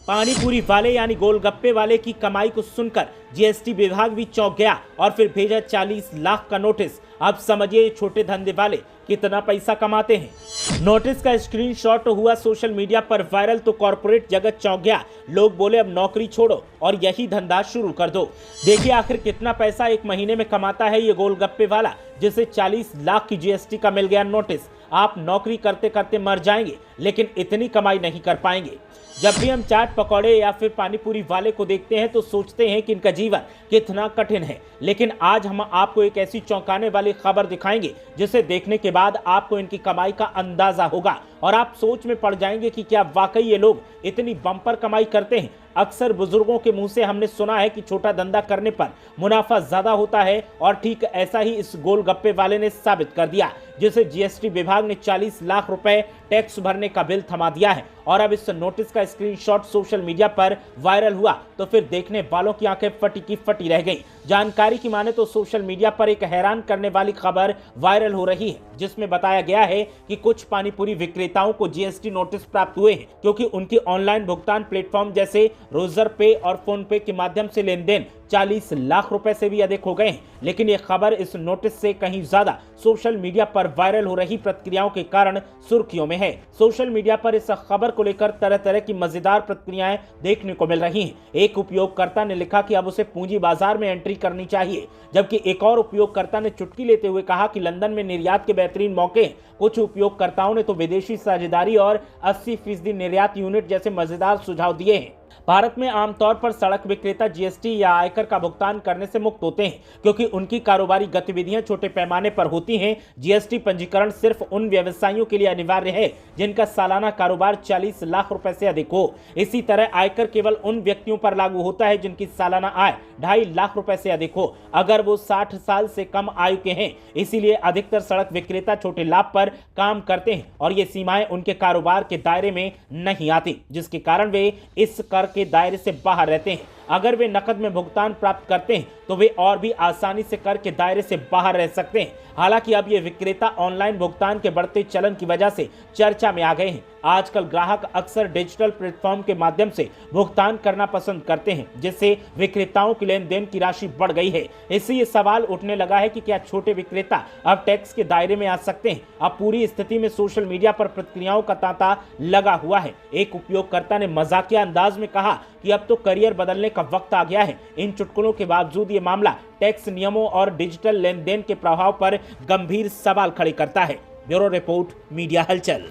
पानी पूरी वाले यानी गोलगप्पे वाले की कमाई को सुनकर जीएसटी विभाग भी चौंक गया और फिर भेजा 40 लाख का नोटिस। अब समझिए छोटे धंधे वाले कितना पैसा कमाते हैं। नोटिस का स्क्रीनशॉट हुआ सोशल मीडिया पर वायरल तो कॉर्पोरेट जगत चौंक गया। लोग बोले अब नौकरी छोड़ो और यही धंधा शुरू कर दो। देखिए आखिर कितना पैसा एक महीने में कमाता है ये गोलगप्पे वाला, जिसे 40 लाख की जीएसटी का मिल गया नोटिस। आप नौकरी करते करते मर जाएंगे लेकिन इतनी कमाई नहीं कर पाएंगे। जब भी हम चाट पकौड़े या फिर पानीपुरी वाले को देखते हैं तो सोचते हैं कि इनका जीवन कितना कठिन है, लेकिन आज हम आपको एक ऐसी चौंकाने वाली खबर दिखाएंगे जिसे देखने के बाद आपको इनकी कमाई का अंदाजा होगा और आप सोच में पड़ जाएंगे कि क्या वाकई ये लोग इतनी बम्पर कमाई करते हैं। अक्सर बुजुर्गों के मुंह से हमने सुना है कि छोटा धंधा करने पर मुनाफा ज्यादा होता है और ठीक ऐसा ही इस गोलगप्पे वाले ने साबित कर दिया, जिसे जीएसटी विभाग ने 40 लाख रुपए टैक्स भरने का बिल थमा दिया है। और अब इस नोटिस का स्क्रीनशॉट सोशल मीडिया पर वायरल हुआ तो फिर देखने वालों की आंखें फटी की फटी रह गई। जानकारी की माने तो सोशल मीडिया पर एक हैरान करने वाली खबर वायरल हो रही है, जिसमें बताया गया है कि कुछ पानीपुरी विक्रेताओं को जीएसटी नोटिस प्राप्त हुए हैं क्योंकि उनकी ऑनलाइन भुगतान प्लेटफॉर्म जैसे रोजर पे और फोन पे के माध्यम से लेन देन 40 लाख रुपए से भी अधिक हो गए हैं। लेकिन यह खबर इस नोटिस से कहीं ज्यादा सोशल मीडिया पर वायरल हो रही प्रतिक्रियाओं के कारण सुर्खियों में है। सोशल मीडिया पर इस खबर को लेकर तरह तरह की मजेदार प्रतिक्रियाएं देखने को मिल रही हैं। एक उपयोगकर्ता ने लिखा कि अब उसे पूंजी बाजार में एंट्री करनी चाहिए, जबकि एक और उपयोगकर्ता ने चुटकी लेते हुए कहा कि लंदन में निर्यात के बेहतरीन मौके हैं। कुछ उपयोगकर्ताओं ने तो विदेशी साझेदारी और 80% निर्यात यूनिट जैसे मजेदार सुझाव दिए हैं। भारत में आमतौर पर सड़क विक्रेता जीएसटी या आयकर का भुगतान करने से मुक्त होते हैं क्योंकि उनकी कारोबारी गतिविधियां छोटे पैमाने पर होती हैं। जीएसटी पंजीकरण सिर्फ उन व्यवसायियों के लिए अनिवार्य है जिनका सालाना कारोबार 40 लाख रुपए से अधिक हो। इसी तरह आयकर केवल उन व्यक्तियों पर लागू होता है जिनकी सालाना आय 2.5 लाख रुपए से अधिक हो, अगर वो 60 साल से कम आयु के हैं। इसीलिए अधिकतर सड़क विक्रेता छोटे लाभ पर काम करते हैं और ये सीमाएं उनके कारोबार के दायरे में नहीं आती, जिसके कारण वे इस कर के दायरे से बाहर रहते हैं। अगर वे नकद में भुगतान प्राप्त करते हैं तो वे और भी आसानी से कर के दायरे से बाहर रह सकते हैं। हालांकि अब ये विक्रेता ऑनलाइन भुगतान के बढ़ते चलन की वजह से चर्चा में आ गए हैं। आजकल ग्राहक अक्सर डिजिटल प्लेटफॉर्म के माध्यम से भुगतान करना पसंद करते हैं, जिससे विक्रेताओं की लेन देन की राशि बढ़ गई है। इससे ये सवाल उठने लगा है कि क्या छोटे विक्रेता अब टैक्स के दायरे में आ सकते हैं। अब पूरी स्थिति में सोशल मीडिया पर प्रतिक्रियाओं का तांता लगा हुआ है। एक उपयोगकर्ता ने मजाकिया अंदाज में कहा कि अब तो करियर बदलने का वक्त आ गया है। इन चुटकुलों के बावजूद ये मामला टैक्स नियमों और डिजिटल लेन देन के प्रभाव पर गंभीर सवाल खड़े करता है। ब्यूरो रिपोर्ट, मीडिया हलचल।